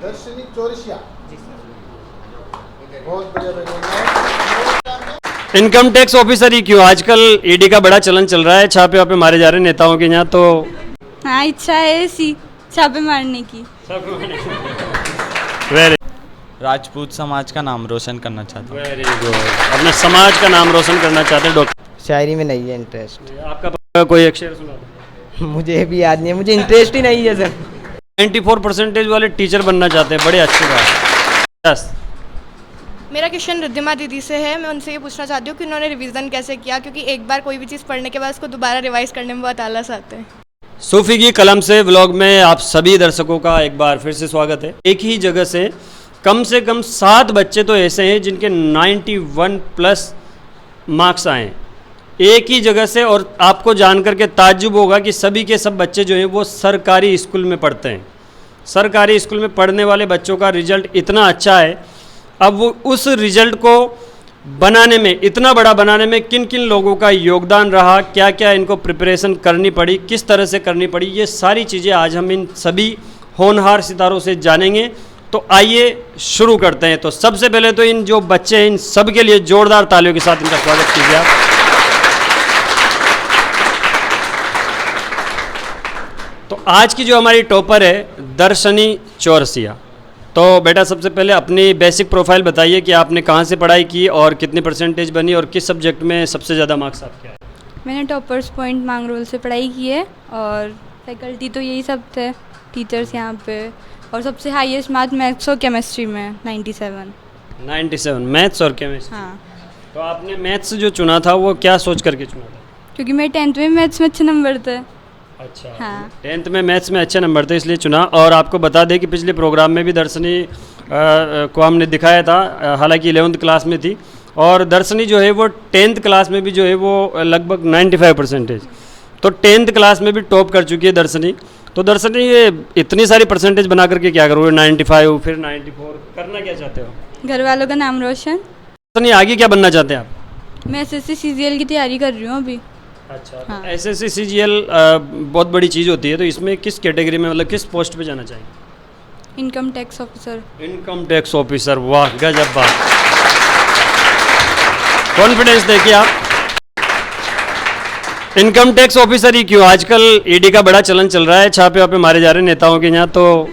दर्शनी चौरसिया। जी सर। बहुत बढ़िया। इनकम टैक्स ऑफिसर ही क्यों? आजकल ईडी का बड़ा चलन चल रहा है, छापे वापे मारे जा रहे हैं नेताओं के यहाँ, तो हाँ, इच्छा है ऐसी छापे मारने की। वेरी राजपूत समाज का नाम रोशन करना चाहता हूँ। Very good. अपने समाज का नाम रोशन करना चाहते हैं डॉक्टर। शायरी में नहीं है इंटरेस्ट। आपका कोई एक शेर सुना दो। मुझे भी याद नहीं है, मुझे इंटरेस्ट ही नहीं है सर। 94% वाले टीचर बनना चाहते हैं, बड़े अच्छी बात। यस। मेरा क्वेश्चन रिद्धिमा दीदी से है। मैं उनसे ये पूछना चाहती हूँ कि उन्होंने रिवीजन कैसे किया, क्योंकि एक बार कोई भी चीज़ पढ़ने के बाद उसको दोबारा रिवाइज करने में बहुत आलस आते हैं। सूफी की कलम से व्लॉग में आप सभी दर्शकों का एक बार फिर से स्वागत है। एक ही जगह से कम 7 बच्चे तो ऐसे हैं जिनके 91 प्लस मार्क्स आए एक ही जगह से, और आपको जान करके ताज्जुब होगा कि सभी के सब बच्चे जो हैं वो सरकारी स्कूल में पढ़ते हैं। सरकारी स्कूल में पढ़ने वाले बच्चों का रिजल्ट इतना अच्छा है। अब वो उस रिजल्ट को बनाने में, इतना बड़ा बनाने में किन किन लोगों का योगदान रहा, क्या क्या इनको प्रिपरेशन करनी पड़ी, किस तरह से करनी पड़ी, ये सारी चीज़ें आज हम इन सभी होनहार सितारों से जानेंगे। तो आइए शुरू करते हैं। तो सबसे पहले तो इन जो बच्चे हैं इन सब के लिए जोरदार तालियों के साथ इनका स्वागत कीजिए आप। तो आज की जो हमारी टॉपर है दर्शनी चौरसिया। तो बेटा सबसे पहले अपनी बेसिक प्रोफाइल बताइए कि आपने कहाँ से पढ़ाई की और कितनी परसेंटेज बनी और किस सब्जेक्ट में सबसे ज़्यादा मार्क्स आपके आए? मैंने टॉपर्स पॉइंट मांगरोल से पढ़ाई की है और फैकल्टी तो यही सब थे टीचर्स यहाँ पे, और सबसे हाईएस्ट मार्क्स मैथ्स और केमिस्ट्री में 97 मैथ्स और केमिस्ट्री। हाँ, तो आपने मैथ्स जो चुना था वो क्या सोच करके चुना था? क्योंकि मेरे 10th में मैथ्स में अच्छे नंबर थे। अच्छा। हाँ। 10th में मैथ्स में अच्छे नंबर थे इसलिए चुना। और आपको बता दें कि पिछले प्रोग्राम में भी दर्शनी को हमने दिखाया था, हालांकि 11th क्लास में थी, और दर्शनी जो है वो 10th क्लास में भी जो है वो लगभग 95%। तो 10th क्लास में भी टॉप कर चुकी है दर्शनी। तो दर्शनी ये इतनी सारी परसेंटेज बना करके क्या करोगे? 95 फिर 94 करना क्या चाहते हो? घर वालों का नाम रोशन। दर्शनी आगे क्या बनना चाहते हैं आप? मैं SSC CGL की तैयारी कर रही हूँ अभी। अच्छा। हाँ। SSC CGL बहुत बड़ी चीज़ होती है, तो इसमें किस कैटेगरी में, मतलब किस पोस्ट पे जाना चाहिए? Income tax officer. Income tax officer, वाह गजब बात। कॉन्फिडेंस देखिए आप। इनकम टैक्स ऑफिसर ही क्यों? आजकल ईडी का बड़ा चलन चल रहा है, छापे वापे मारे जा रहे हैं नेताओं के यहाँ, तो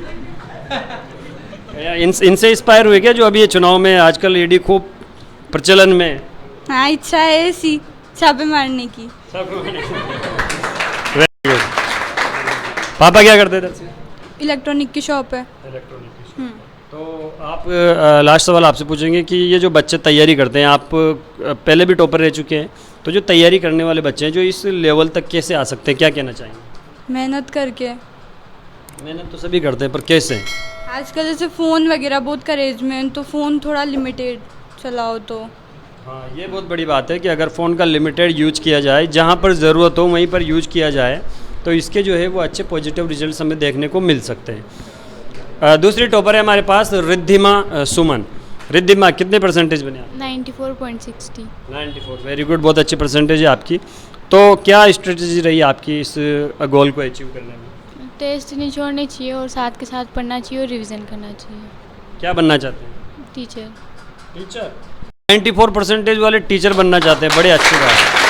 इनसे इंस्पायर हुए क्या जो अभी ये चुनाव में आजकल ईडी खूब प्रचलन में है? हाँ, इच्छा है ऐसी छापे मारने की। Very good. पापा क्या करते थे? इलेक्ट्रॉनिक की शॉप है। इलेक्ट्रॉनिक की शॉप। तो आप लास्ट सवाल आपसे पूछेंगे कि ये जो बच्चे तैयारी करते हैं, आप पहले भी टॉपर रह चुके हैं, तो जो तैयारी करने वाले बच्चे हैं जो इस लेवल तक कैसे आ सकते हैं, क्या कहना चाहेंगे? मेहनत करके। मेहनत तो सभी करते हैं, पर कैसे? आजकल जैसे फ़ोन वगैरह बहुत करेज में, तो फ़ोन थोड़ा लिमिटेड चलाओ तो। हाँ, ये बहुत बड़ी बात है कि अगर फ़ोन का लिमिटेड यूज किया जाए, जहाँ पर ज़रूरत हो वहीं पर यूज किया जाए, तो इसके जो है वो अच्छे पॉजिटिव रिजल्ट्स हमें देखने को मिल सकते हैं। दूसरी टॉपर है हमारे पास रिद्धिमा सुमन। रिद्धिमा कितने परसेंटेज बने आप? 94.60। 94, वेरी गुड, बहुत अच्छी परसेंटेज है आपकी। तो क्या स्ट्रेटजी रही आपकी इस गोल को अचीव करने में? टेस्ट नहीं छोड़ने चाहिए और साथ के साथ पढ़ना चाहिए और रिवीजन करना चाहिए। क्या बनना चाहते हैं? टीचर। टीचर। 94% वाले टीचर बनना चाहते हैं, बड़े अच्छी बात है।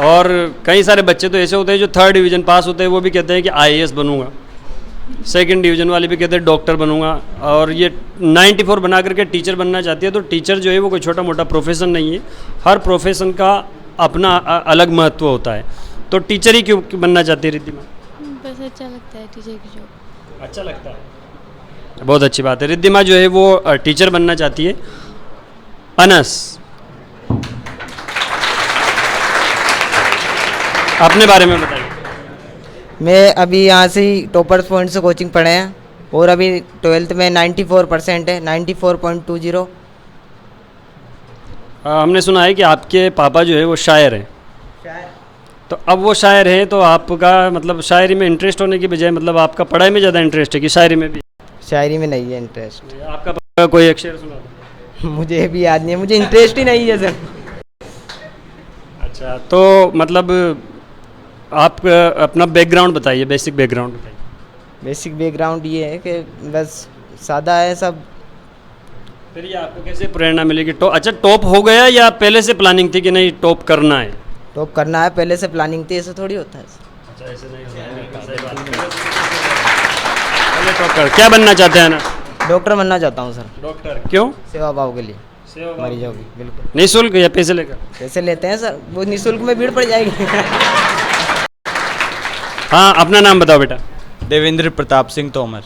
और कई सारे बच्चे तो ऐसे होते हैं जो 3rd डिवीज़न पास होते हैं, वो भी कहते हैं कि IAS बनूंगा। 2nd डिवीज़न वाले भी कहते हैं डॉक्टर बनूंगा। और ये 94 बना करके टीचर बनना चाहती है। तो टीचर जो है वो कोई छोटा मोटा प्रोफेशन नहीं है, हर प्रोफेशन का अपना अलग महत्व होता है। तो टीचर ही क्यों बनना चाहती है रिद्धिमा? बस अच्छा लगता है टीचर की जॉब। अच्छा लगता है, बहुत अच्छी बात है। रिद्धिमा जो है वो टीचर बनना चाहती है। अनस, अपने बारे में बताइए। मैं अभी यहाँ से ही टॉपर्स पॉइंट से कोचिंग पढ़े हैं और अभी 12th में 94% है, 94.20। हमने सुना है कि आपके पापा जो है वो शायर हैं। तो अब वो शायर हैं, तो आपका मतलब शायरी में इंटरेस्ट होने की बजाय मतलब आपका पढ़ाई में ज़्यादा इंटरेस्ट है कि शायरी में भी? शायरी में नहीं है इंटरेस्ट। आपका कोई एक शेर सुना दो। मुझे भी याद नहीं है, मुझे इंटरेस्ट ही नहीं है सर। अच्छा, तो मतलब आप अपना बैकग्राउंड बताइए, बेसिक बैकग्राउंड बताइए। बेसिक बैकग्राउंड ये है कि बस सादा है सब। फिर ये आपको कैसे प्रेरणा मिली कि अच्छा टॉप हो गया, या पहले से प्लानिंग थी कि नहीं टॉप करना है? टॉप करना है, पहले से प्लानिंग थी, ऐसे थोड़ी होता है। अच्छा ऐसे नहीं होता है, बिल्कुल सही बात है। पहले टॉप कर, क्या बनना चाहते हैं ना? डॉक्टर बनना चाहता हूँ सर। डॉक्टर क्यों? सेवा भाव के लिए, सेवा भाव। मरीजों की। बिल्कुल। निःशुल्क या पैसे लेकर? पैसे लेते हैं सर, वो निःशुल्क में भीड़ पड़ जाएगी। हाँ, अपना नाम बताओ बेटा। देवेंद्र प्रताप सिंह तोमर।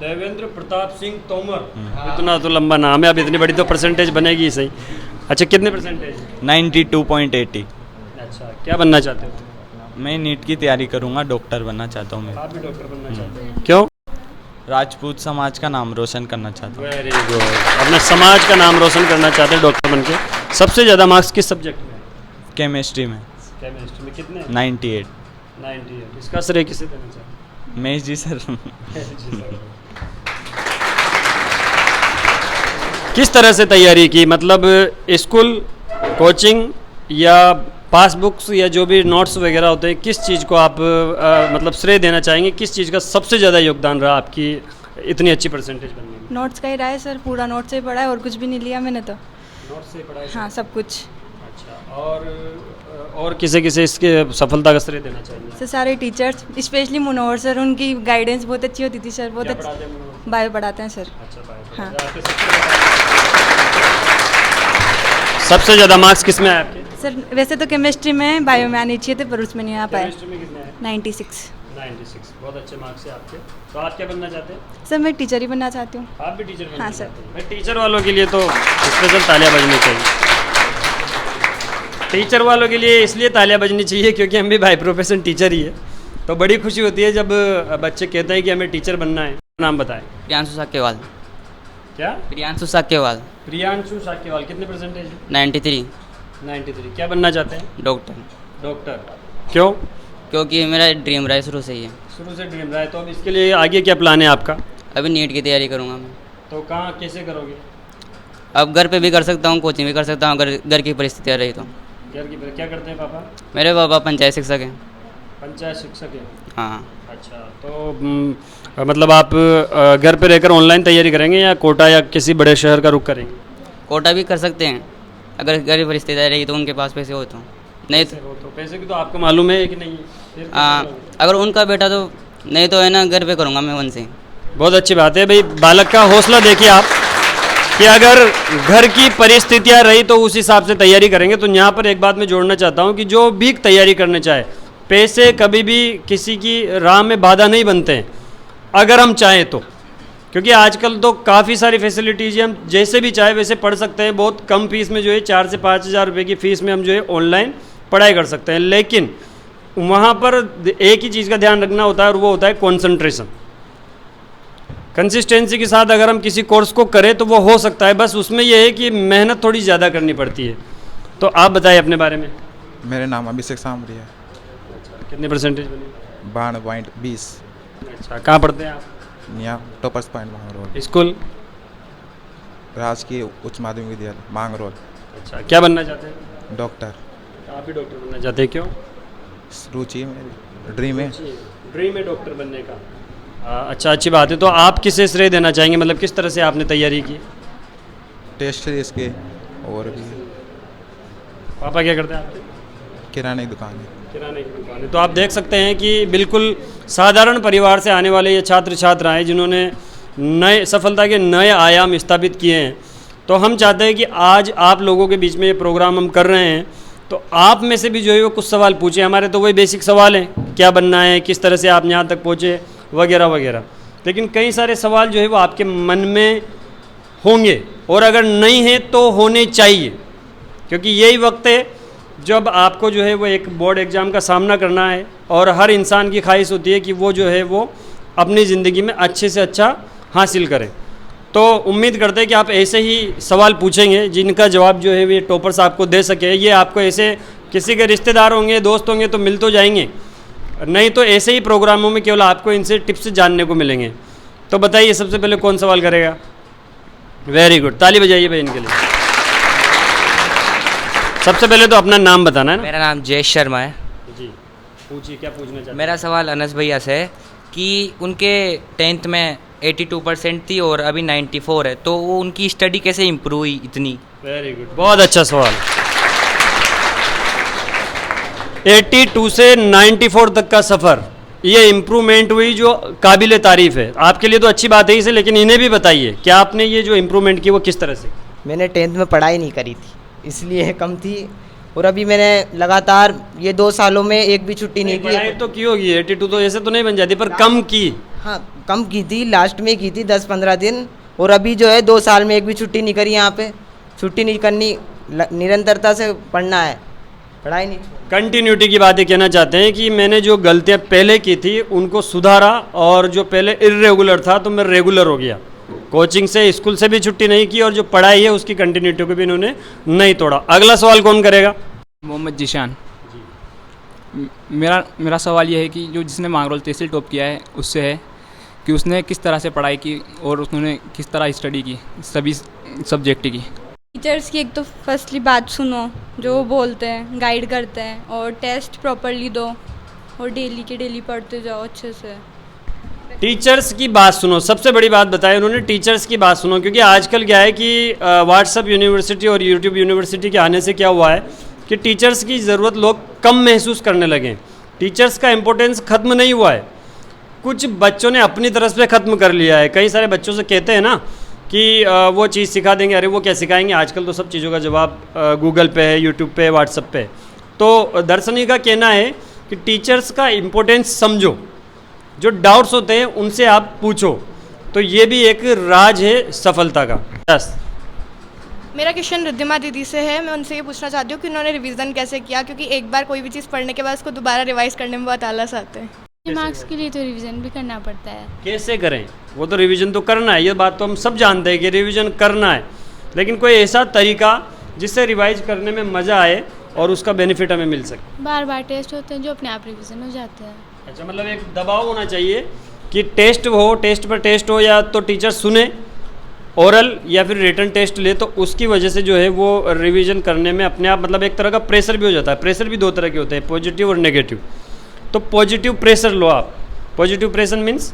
देवेंद्र प्रताप सिंह तोमर। इतना तो लंबा नाम है, अब इतनी बड़ी तो परसेंटेज बनेगी सही। अच्छा कितने परसेंटेज? 92.80। अच्छा, क्या बनना चाहते हो? मैं नीट की तैयारी करूँगा, डॉक्टर बनना चाहता हूँ मैं। आप भी डॉक्टर बनना चाहते हैं? क्यों? राजपूत समाज का नाम रोशन करना चाहता हूँ। वेरी गुड, अपने समाज का नाम रोशन करना चाहते हैं डॉक्टर बन के। सबसे ज़्यादा मार्क्स किस सब्जेक्ट में? केमिस्ट्री में। केमिस्ट्री में कितने? 98। 98। इसका श्रेय किसे देना चाहते हैं? महेश जी सर। किस तरह से तैयारी की, मतलब स्कूल, कोचिंग या पासबुक्स या जो भी नोट्स वगैरह होते हैं, किस चीज़ को आप मतलब श्रेय देना चाहेंगे? किस चीज़ का सबसे ज़्यादा योगदान रहा आपकी इतनी अच्छी परसेंटेज बनने में? नोट्स का ही रहा है सर, पूरा नोट से ही पढ़ा है और कुछ भी नहीं लिया मैंने तो। नोट्स से पढ़ाई? हाँ सब कुछ। अच्छा, और किसे किसे इसके सफलता का श्रेय देना चाहिए? सर सारे टीचर्स, स्पेशली मनोहर सर, उनकी गाइडेंस बहुत अच्छी होती थी सर। बहुत पढ़ाते हैं मनोहर? अच्छी बायो पढ़ाते हैं सर। अच्छा, हाँ। सबसे ज़्यादा मार्क्स किस में आए आपके? सर वैसे तो केमिस्ट्री में, बायो में आने चाहिए थे पर उसमें नहीं आ पाए। केमिस्ट्री में कितने आए? 96। 96, बहुत अच्छे मार्क्स हैं आपके। तो आप क्या बनना चाहते हैं? सर मैं टीचर ही बनना चाहती हूँ। आप भी टीचर बनना हाँ, सर। चाहते हैं? भाई टीचर वालों के लिए तो स्पेशल तालियां बजनी चाहिए। टीचर वालों के लिए इसलिए तालियां बजनी चाहिए क्योंकि हम भी बाय प्रोफेशन टीचर ही है, तो बड़ी खुशी होती है जब बच्चे कहते हैं कि हमें टीचर बनना है। नाम बताएं। प्रियांशु साक्यवाल। क्या? प्रियांशु साक्यवाल। प्रियांशु साक्यवाल। कितने परसेंटेज? 93। 93। क्या बनना चाहते हैं? डॉक्टर। डॉक्टर क्यों? क्योंकि मेरा ड्रीम रहा है शुरू से ही है। शुरू से ड्रीम रहा है, तो अब इसके लिए आगे क्या प्लान है आपका? अभी नीट की तैयारी करूँगा मैं। तो कहाँ कैसे करोगे? अब घर पे भी कर सकता हूँ, कोचिंग भी कर सकता हूँ अगर घर की परिस्थितियाँ रही तो। घर की क्या करते हैं पापा? मेरे पापा पंचायत शिक्षक हैं। पंचायत शिक्षक है? हाँ। अच्छा, तो मतलब आप घर पे रहकर ऑनलाइन तैयारी करेंगे या कोटा या किसी बड़े शहर का रुख करेंगे? कोटा भी कर सकते हैं अगर घर की परिस्थितियाँ रही तो, उनके पास पैसे हो तो। नहीं तो पैसे की तो आपको मालूम है कि नहीं? फिर अगर उनका बेटा तो, नहीं तो है ना घर पे करूँगा मैं उनसे। बहुत अच्छी बात है भाई, बालक का हौसला देखिए आप कि अगर घर की परिस्थितियाँ रही तो उस हिसाब से तैयारी करेंगे। तो यहाँ पर एक बात मैं जोड़ना चाहता हूँ कि जो भी तैयारी करने चाहे, पैसे कभी भी किसी की राह में बाधा नहीं बनते हैं अगर हम चाहें तो, क्योंकि आजकल तो काफ़ी सारी फैसिलिटीज़ हम जैसे भी चाहे वैसे पढ़ सकते हैं। बहुत कम फीस में जो है 4 से 5 हज़ार रुपये की फ़ीस में हम जो है ऑनलाइन पढ़ाई कर सकते हैं। लेकिन वहाँ पर एक ही चीज़ का ध्यान रखना होता है और वो होता है कॉन्सेंट्रेशन। कंसिस्टेंसी के साथ अगर हम किसी कोर्स को करें तो वो हो सकता है, बस उसमें यह है कि मेहनत थोड़ी ज़्यादा करनी पड़ती है। तो आप बताइए अपने बारे में। मेरा नाम अभिषेक सांवरी है। कितने परसेंटेज बने? 92.20। अच्छा, कहाँ पढ़ते हैं आप? यहाँ टॉपर्स पॉइंट मांगरोल। स्कूल? राजकीय उच्च माध्यमिक विद्यालय मांगरोल। अच्छा, क्या बनना चाहते हैं? डॉक्टर। आप भी डॉक्टर बनना चाहते हैं? क्यों? रुचि है मेरी, ड्रीम है। ड्रीम है डॉक्टर बनने का। अच्छा, अच्छी बात है। तो आप किसे श्रेय देना चाहेंगे, मतलब किस तरह से आपने तैयारी की? टेस्ट सीरीज के और भी। पापा क्या करते हैं आपके? किराने की दुकान है। किराने की दुकान है। तो आप देख सकते हैं कि बिल्कुल साधारण परिवार से आने वाले ये छात्र छात्राएँ जिन्होंने नए सफलता के नए आयाम स्थापित किए हैं, तो हम चाहते हैं कि आज आप लोगों के बीच में ये प्रोग्राम हम कर रहे हैं, तो आप में से भी जो है वो कुछ सवाल पूछे। हमारे तो वही बेसिक सवाल हैं, क्या बनना है, किस तरह से आप यहाँ तक पहुँचे, वगैरह वगैरह। लेकिन कई सारे सवाल जो है वो आपके मन में होंगे और अगर नहीं है तो होने चाहिए, क्योंकि यही वक्त है जब आपको जो है वो एक बोर्ड एग्ज़ाम का सामना करना है और हर इंसान की ख्वाहिश होती है कि वो जो है वो अपनी ज़िंदगी में अच्छे से अच्छा हासिल करें। तो उम्मीद करते हैं कि आप ऐसे ही सवाल पूछेंगे जिनका जवाब जो है ये टॉपर्स आपको दे सके। ये आपको ऐसे किसी के रिश्तेदार होंगे, दोस्त होंगे तो मिल तो जाएंगे, नहीं तो ऐसे ही प्रोग्रामों में केवल आपको इनसे टिप्स जानने को मिलेंगे। तो बताइए सबसे पहले कौन सवाल करेगा? वेरी गुड, ताली बजाइए भाई इनके लिए। सबसे पहले तो अपना नाम बताना है ना। मेरा नाम जय शर्मा है जी। पूछिए, क्या पूछना चाहते हैं? मेरा सवाल अनस भैया से है कि उनके 10th में 82% थी और अभी 94 है, तो वो उनकी स्टडी कैसे इम्प्रूव हुई इतनी? वेरी गुड, बहुत अच्छा सवाल। 82 से 94 तक का सफ़र, ये इम्प्रूवमेंट हुई जो काबिल तारीफ़ है। आपके लिए तो अच्छी बात है इसे, लेकिन इन्हें भी बताइए कि आपने ये जो इम्प्रूवमेंट की वो किस तरह से? मैंने 10th में पढ़ाई नहीं करी थी, इसलिए कम थी। और अभी मैंने लगातार ये 2 सालों में एक भी छुट्टी नहीं पढ़ाई की। तो की होगी, 82 तो ऐसे तो नहीं बन जाती, पर कम की। हाँ, कम की थी, लास्ट में की थी 10-15 दिन। और अभी जो है 2 साल में एक भी छुट्टी नहीं करी। यहाँ पे छुट्टी नहीं करनी, निरंतरता से पढ़ना है, पढ़ाई नहीं। कंटिन्यूटी की बात ये कहना चाहते हैं कि मैंने जो गलतियाँ पहले की थी उनको सुधारा, और जो पहले इर्रेगुलर था तो मैं रेगुलर हो गया। कोचिंग से, स्कूल से भी छुट्टी नहीं की, और जो पढ़ाई है उसकी कंटिन्यूटी को भी इन्होंने नहीं तोड़ा। अगला सवाल कौन करेगा? मोहम्मद जीशान। मेरा सवाल यह है कि जो जिसने मांगरोल तहसील टॉप किया है उससे है कि उसने किस तरह से पढ़ाई की और उन्होंने किस तरह स्टडी की सभी सब्जेक्ट की। टीचर्स की एक तो फर्स्टली बात सुनो, जो वो बोलते हैं, गाइड करते हैं, और टेस्ट प्रॉपरली दो, और डेली के डेली पढ़ते जाओ अच्छे से। टीचर्स की बात सुनो, सबसे बड़ी बात बताई उन्होंने, टीचर्स की बात सुनो। क्योंकि आजकल क्या है कि व्हाट्सएप यूनिवर्सिटी और यूट्यूब यूनिवर्सिटी के आने से क्या हुआ है कि टीचर्स की ज़रूरत लोग कम महसूस करने लगे। टीचर्स का इम्पोर्टेंस ख़त्म नहीं हुआ है, कुछ बच्चों ने अपनी तरफ से ख़त्म कर लिया है। कई सारे बच्चों से कहते हैं ना कि वो चीज़ सिखा देंगे, अरे वो क्या सिखाएंगे, आजकल तो सब चीज़ों का जवाब गूगल पे है, यूट्यूब पे, व्हाट्सएप पे। तो दर्शनी का कहना है कि टीचर्स का इम्पोर्टेंस समझो, जो डाउट्स होते हैं उनसे आप पूछो, तो ये भी एक राज है सफलता का। यस, मेरा क्वेश्चन रिद्धिमा दीदी से है। मैं उनसे ये पूछना चाहती हूँ कि उन्होंने रिवीजन कैसे किया, क्योंकि एक बार कोई भी चीज़ पढ़ने के बाद उसको दोबारा रिवाइज करने में बहुत आलस आते हैं। मार्क्स के लिए तो रिवीजन भी करना पड़ता है। कैसे करें? वो तो रिवीजन तो करना है, ये बात तो हम सब जानते हैं कि रिवीजन करना है, लेकिन कोई ऐसा तरीका जिससे रिवाइज करने में मज़ा आए और उसका बेनिफिट हमें मिल सके। बार बार टेस्ट होते हैं जो अपने आप रिवीजन हो जाते हैं। अच्छा, मतलब एक दबाव होना चाहिए कि टेस्ट हो, टेस्ट पर टेस्ट हो, या तो टीचर सुने ओरल या फिर रिटन टेस्ट ले, तो उसकी वजह से जो है वो रिवीजन करने में अपने आप, मतलब एक तरह का प्रेशर भी हो जाता है। प्रेशर भी 2 तरह के होते हैं, पॉजिटिव और नेगेटिव। तो पॉजिटिव प्रेशर लो आप। Positive pressure means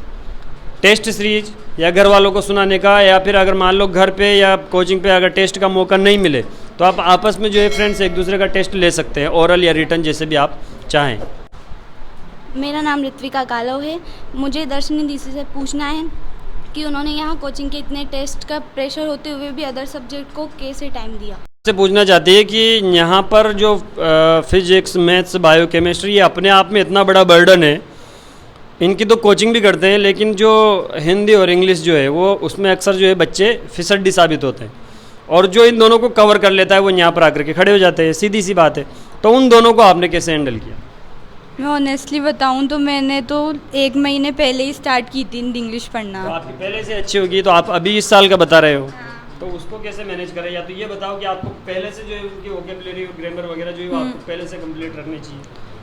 test series या घर वालों को सुनाने का, या फिर अगर मान लो घर पे या कोचिंग पे अगर टेस्ट का मौका नहीं मिले तो आप आपस में जो है फ्रेंड्स एक दूसरे का टेस्ट ले सकते हैं, ओरल या रिटन, जैसे भी आप चाहें। मेरा नाम ऋत्विका कालव है। मुझे दर्शनी दीदी से पूछना है कि उन्होंने यहाँ कोचिंग के इतने टेस्ट का प्रेशर होते हुए भी अदर सब्जेक्ट को कैसे टाइम दिया। से पूछना चाहती है कि यहाँ पर जो फिजिक्स, मैथ्स, बायोकेमिस्ट्री, ये अपने आप में इतना बड़ा बर्डन है, इनकी तो कोचिंग भी करते हैं, लेकिन जो हिंदी और इंग्लिश जो है वो उसमें अक्सर जो है बच्चे फिसड्डी साबित होते हैं, और जो इन दोनों को कवर कर लेता है वो यहाँ पर आकर के खड़े हो जाते हैं। सीधी सी बात है। तो उन दोनों को आपने कैसे हैंडल किया? मैं ऑनेस्टली बताऊं तो मैंने तो 1 महीने पहले ही स्टार्ट की थी इंग्लिश पढ़ना। तो आपकी पहले से अच्छी होगी, तो आप अभी इस साल का बता रहे हो, तो उसको कैसे मैनेज करें? या तो ये बताओ कि आपको पहले से जो है उनकी वोकेबुलरी, ग्रामर वगैरह जो है वो आपको पहले से कंप्लीट रखनी चाहिए।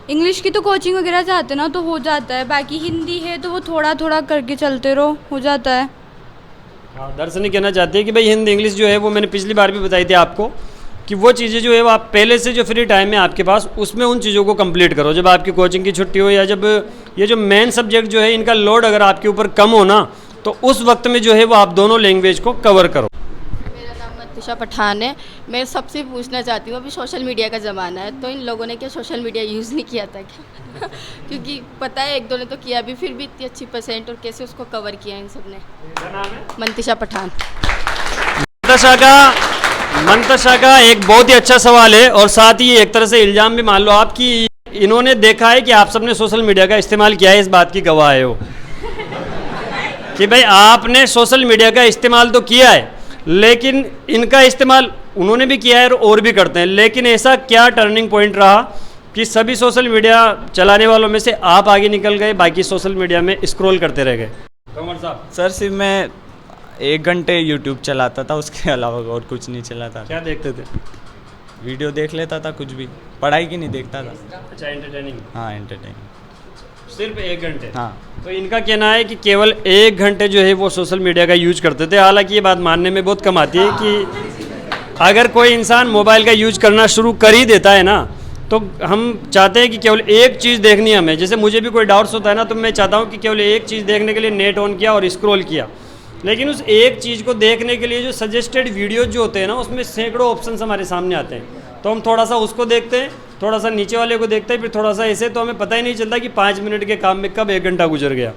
इंग्लिश की तो कोचिंग वगैरह जाते ना तो हो जाता है, बाकी हिंदी है तो वो थोड़ा थोड़ा करके चलते रहो, हो जाता है। हाँ, दर्शनी कहना चाहती है कि भाई हिंदी इंग्लिश जो है वो मैंने पिछली बार भी बताई थी आपको कि वो चीज़ें जो है वो आप पहले से जो फ्री टाइम है आपके पास उसमें उन चीज़ों को कंप्लीट करो। जब आपकी कोचिंग की छुट्टी हो, या जब ये जो मेन सब्जेक्ट जो है इनका लोड अगर आपके ऊपर कम हो ना, तो उस वक्त में जो है वो आप दोनों लैंग्वेज को कवर करो। मेरा नाम मंतिशा पठान है। मैं सबसे पूछना चाहती हूँ, अभी सोशल मीडिया का ज़माना है, तो इन लोगों ने क्या सोशल मीडिया यूज़ नहीं किया था क्या? क्योंकि पता है 1-2 ने तो किया भी, फिर भी इतनी अच्छी परसेंट, और कैसे उसको कवर किया इन सब ने। क्या नाम है? मंतिशा पठान। मंतशा का एक बहुत ही अच्छा सवाल है, और साथ ही एक तरह से इल्ज़ाम भी मान लो आप कि इन्होंने देखा है कि आप सबने सोशल मीडिया का इस्तेमाल किया है, इस बात की गवाह है हो कि भाई आपने सोशल मीडिया का इस्तेमाल तो किया है, लेकिन इनका इस्तेमाल उन्होंने भी किया है और भी करते हैं। लेकिन ऐसा क्या टर्निंग पॉइंट रहा कि सभी सोशल मीडिया चलाने वालों में से आप आगे निकल गए, बाकी सोशल मीडिया में स्क्रॉल करते रह गए? कमर साहब। सर सिर्फ मैं 1 घंटे यूट्यूब चलाता था, उसके अलावा और कुछ नहीं चलाता। क्या देखते थे? वीडियो देख लेता था, कुछ भी, पढ़ाई की नहीं देखता था। अच्छा, एंटरटेनिंग। हाँ, एंटरटेनिंग। सिर्फ 1 घंटे? हाँ। तो इनका कहना है कि केवल 1 घंटे जो है वो सोशल मीडिया का यूज करते थे। हालांकि ये बात मानने में बहुत कम आती है कि अगर कोई इंसान मोबाइल का यूज करना शुरू कर ही देता है ना, तो हम चाहते हैं कि केवल एक चीज़ देखनी है हमें। जैसे मुझे भी कोई डाउट्स होता है ना, तो मैं चाहता हूँ कि केवल एक चीज़ देखने के लिए नेट ऑन किया और स्क्रॉल किया, लेकिन उस एक चीज़ को देखने के लिए जो सजेस्टेड वीडियोज जो होते हैं ना, उसमें सैकड़ों ऑप्शंस हमारे सामने आते हैं। तो हम थोड़ा सा उसको देखते हैं, थोड़ा सा नीचे वाले को देखते हैं, फिर थोड़ा सा ऐसे, तो हमें पता ही नहीं चलता कि 5 मिनट के काम में कब 1 घंटा गुजर गया।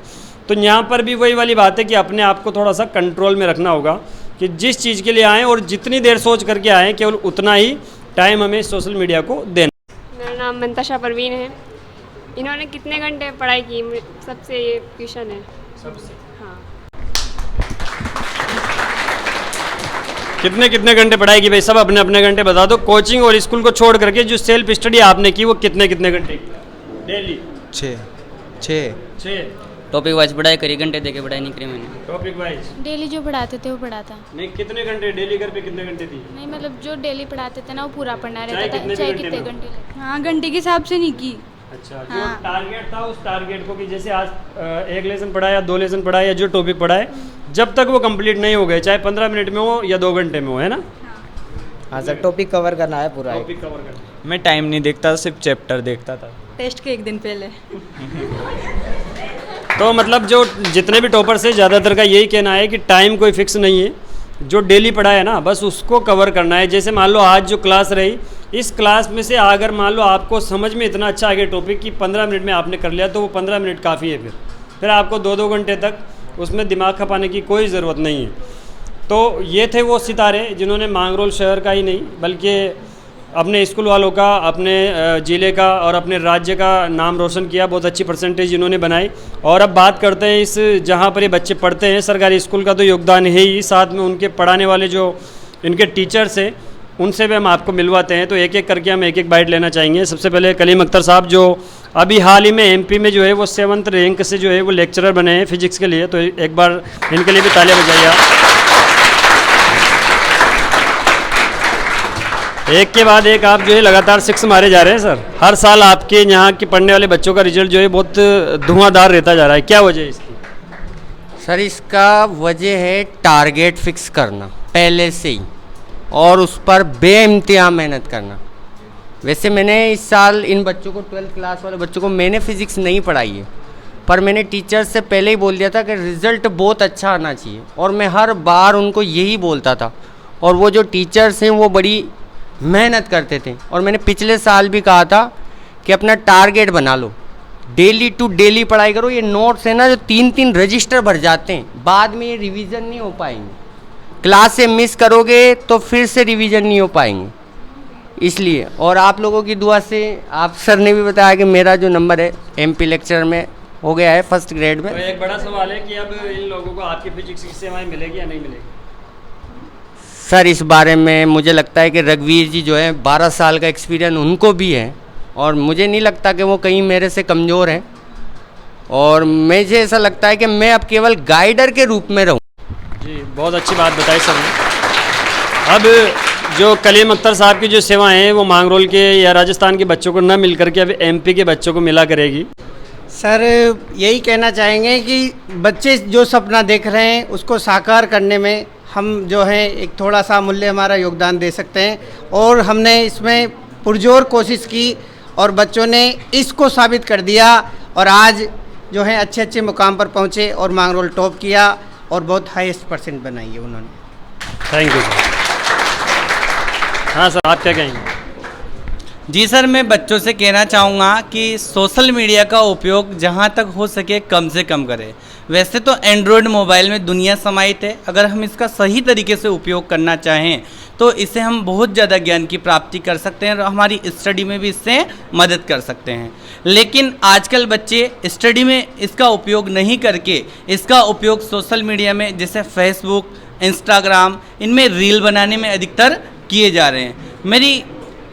तो यहाँ पर भी वही वाली बात है कि अपने आप को थोड़ा सा कंट्रोल में रखना होगा कि जिस चीज़ के लिए आएँ और जितनी देर सोच करके आएँ, केवल उतना ही टाइम हमें सोशल मीडिया को देना। मेरा नाम मंताशा परवीन है। इन्होंने कितने घंटे पढ़ाई की, सबसे ये क्वेश्चन है। सबसे हाँ, कितने घंटे पढ़ाई की भाई? सब अपने अपने घंटे बता दो। कोचिंग और स्कूल को छोड़ करके जो सेल्फ स्टडी आपने की वो कितने घंटे डेली? 6 टॉपिक वाइज पढ़ाई करी, घंटे देके पढ़ाई नहीं करी मैंने। टॉपिक वाइज डेली जो पढ़ाते थे वो पढ़ाता। नहीं, कितने घंटे डेली? घर पे कितने घंटे थी? नहीं मतलब जो डेली पढ़ाते थे ना वो पूरा पढ़ना चाहे रहता कितने था, चाहे भी कितने घंटे में? घंटे। हाँ, घंटे के हिसाब से नहीं की। अच्छा, हाँ। जो टारगेट था उस टारगेट को कि जैसे आज 1 लेसन पढ़ा या 2 लेसन पढ़ा या जो टॉपिक पढ़ा है, जब तक वो कंप्लीट नहीं हो गए, चाहे 15 मिनट में हो या 2 घंटे में हो, है ना? हाँ सर, टॉपिक कवर करना है पूरा। टॉपिक कवर करना। मैं टाइम नहीं देखता, सिर्फ चैप्टर देखता था टेस्ट के 1 दिन पहले। तो मतलब जो जितने भी टॉपर्स हैं, ज़्यादातर का यही कहना है कि टाइम कोई फिक्स नहीं है, जो डेली पढ़ा है ना बस उसको कवर करना है। जैसे मान लो आज जो क्लास रही, इस क्लास में से अगर मान लो आपको समझ में इतना अच्छा आ गया टॉपिक कि 15 मिनट में आपने कर लिया, तो वो 15 मिनट काफ़ी है। फिर आपको 2-2 घंटे तक उसमें दिमाग खपाने की कोई ज़रूरत नहीं है। तो ये थे वो सितारे जिन्होंने मांगरोल शहर का ही नहीं बल्कि अपने स्कूल वालों का, अपने ज़िले का और अपने राज्य का नाम रोशन किया। बहुत अच्छी परसेंटेज इन्होंने बनाई। और अब बात करते हैं इस जहाँ पर ये बच्चे पढ़ते हैं, सरकारी स्कूल का तो योगदान है ही, साथ में उनके पढ़ाने वाले जो इनके टीचर्स हैं उनसे भी हम आपको मिलवाते हैं। तो एक एक करके हम एक बाइट लेना चाहेंगे। सबसे पहले कलीम अख्तर साहब, जो अभी हाल ही में MP में जो है वो 7th रैंक से जो है वो लेक्चरर बने हैं फिजिक्स के लिए। तो एक बार इनके लिए भी तालियां बजाइए आप। एक के बाद एक आप जो है लगातार 6 मारे जा रहे हैं सर। हर साल आपके यहाँ के पढ़ने वाले बच्चों का रिजल्ट जो है बहुत धुआंधार रहता जा रहा है, क्या वजह है इसकी? सर इसका वजह है टारगेट फिक्स करना पहले से ही और उस पर बेइंतहा मेहनत करना। वैसे मैंने इस साल इन बच्चों को 12th क्लास वाले बच्चों को मैंने फिज़िक्स नहीं पढ़ाई है, पर मैंने टीचर्स से पहले ही बोल दिया था कि रिज़ल्ट बहुत अच्छा आना चाहिए और मैं हर बार उनको यही बोलता था। और वो जो टीचर्स हैं वो बड़ी मेहनत करते थे। और मैंने पिछले साल भी कहा था कि अपना टारगेट बना लो, डेली टू डेली पढ़ाई करो। ये नोट्स है ना जो 3-3 रजिस्टर भर जाते हैं, बाद में ये रिवीजन नहीं हो पाएंगे। क्लास से मिस करोगे तो फिर से रिवीजन नहीं हो पाएंगे। इसलिए और आप लोगों की दुआ से, आप सर ने भी बताया कि मेरा जो नंबर है MP लेक्चर में हो गया है 1st ग्रेड में। तो एक बड़ा सवाल है कि अब इन लोगों को आपकी फिजिक्स की सेवाएं मिलेगी या नहीं मिलेगी? सर इस बारे में मुझे लगता है कि रघुवीर जी जो है 12 साल का एक्सपीरियंस उनको भी है और मुझे नहीं लगता कि वो कहीं मेरे से कमज़ोर हैं। और मुझे ऐसा लगता है कि मैं अब केवल गाइडर के रूप में रहूँ। जी, बहुत अच्छी बात बताई सर ने। अब जो कलीम अख्तर साहब की जो सेवाएं हैं वो मांगरोल के या राजस्थान के बच्चों को न मिल करके अब MP के बच्चों को मिला करेगी। सर यही कहना चाहेंगे कि बच्चे जो सपना देख रहे हैं उसको साकार करने में हम जो है एक थोड़ा सा मूल्य हमारा योगदान दे सकते हैं। और हमने इसमें पुरजोर कोशिश की और बच्चों ने इसको साबित कर दिया और आज जो है अच्छे अच्छे मुकाम पर पहुँचे और मांगरोल टॉप किया और बहुत हाईएस्ट % बनाई है उन्होंने। Thank you sir. हाँ सर, आप क्या कहेंगे? जी सर, मैं बच्चों से कहना चाहूँगा कि सोशल मीडिया का उपयोग जहाँ तक हो सके कम से कम करें। वैसे तो एंड्रॉयड मोबाइल में दुनिया समाहित है, अगर हम इसका सही तरीके से उपयोग करना चाहें तो इससे हम बहुत ज़्यादा ज्ञान की प्राप्ति कर सकते हैं और हमारी स्टडी में भी इससे मदद कर सकते हैं। लेकिन आजकल बच्चे स्टडी में इसका उपयोग नहीं करके इसका उपयोग सोशल मीडिया में जैसे फेसबुक, इंस्टाग्राम, इनमें रील बनाने में अधिकतर किए जा रहे हैं। मेरी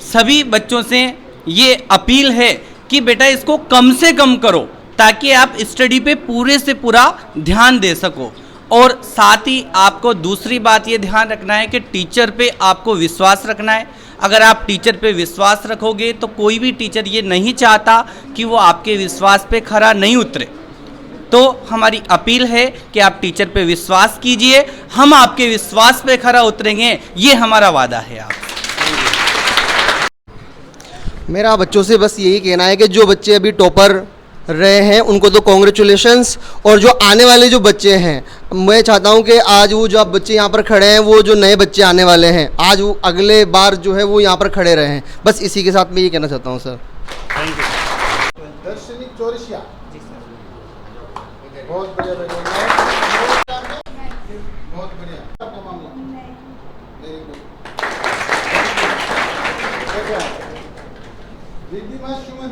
सभी बच्चों से ये अपील है कि बेटा इसको कम से कम करो ताकि आप स्टडी पे पूरे से पूरा ध्यान दे सको। और साथ ही आपको दूसरी बात ये ध्यान रखना है कि टीचर पे आपको विश्वास रखना है। अगर आप टीचर पे विश्वास रखोगे तो कोई भी टीचर ये नहीं चाहता कि वो आपके विश्वास पे खरा नहीं उतरे। तो हमारी अपील है कि आप टीचर पे विश्वास कीजिए, हम आपके विश्वास पे खरा उतरेंगे, ये हमारा वादा है। आप मेरा बच्चों से बस यही कहना है कि जो बच्चे अभी टॉपर रहे हैं उनको तो कॉन्ग्रेचुलेशंस, और जो आने वाले जो बच्चे हैं मैं चाहता हूं कि आज वो जो आप बच्चे यहाँ पर खड़े हैं वो जो नए बच्चे आने वाले हैं आज वो अगले बार जो है वो यहाँ पर खड़े रहे हैं। बस इसी के साथ मैं ये कहना चाहता हूँ सर। Thank you. दर्शनी चौरसिया। बहुत बढ़िया बेटा, बहुत बढ़िया। आपका मामला वेरी गुड। रिद्धिमा सुमन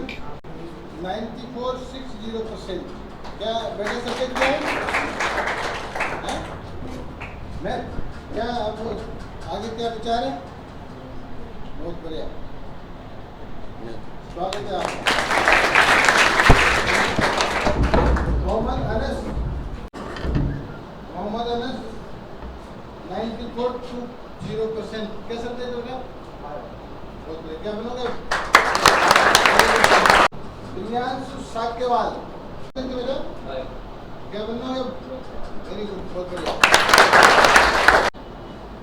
9460%। क्या बेटा सब्जेक्ट क्या है? मैथ। क्या आपको आगे क्या विचार है? बहुत बढ़िया, स्वागत है आपका। मोहम्मद अनस 9420%। क्या सब्जेक्ट हो गया? बहुत बढ़िया। क्या बनोगे? प्रियांशु साक्यवाल क्या बनना है? वेरी गुड, बहुत बढ़िया।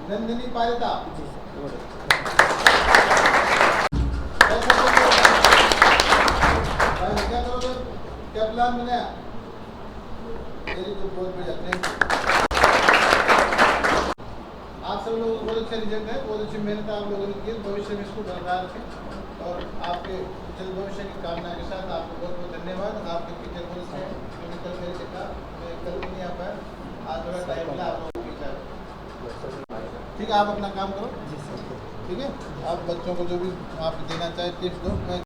नंदिनी पारिता क्या करोगे? क्या प्लान बनाया? वेरी गुड, बहुत बढ़िया, थैंक यू। आप सब लोगों को बहुत अच्छा रिजल्ट है, बहुत अच्छी मेहनत आप लोगों ने की। भविष्य में इसको बरकरार रखें और आपके उज्जवल भविष्य की कामना के साथ आपको बहुत बहुत धन्यवाद। आपके टीचर बहुत से हैं, क्योंकि कल मेरे से कहा मैं कल भी नहीं आ पाया, आज थोड़ा टाइम मिला आप लोगों को। ठीक है, आप अपना काम करो। ठीक है, आप बच्चों को जो भी आप देना चाहे टिप्स दो। मैं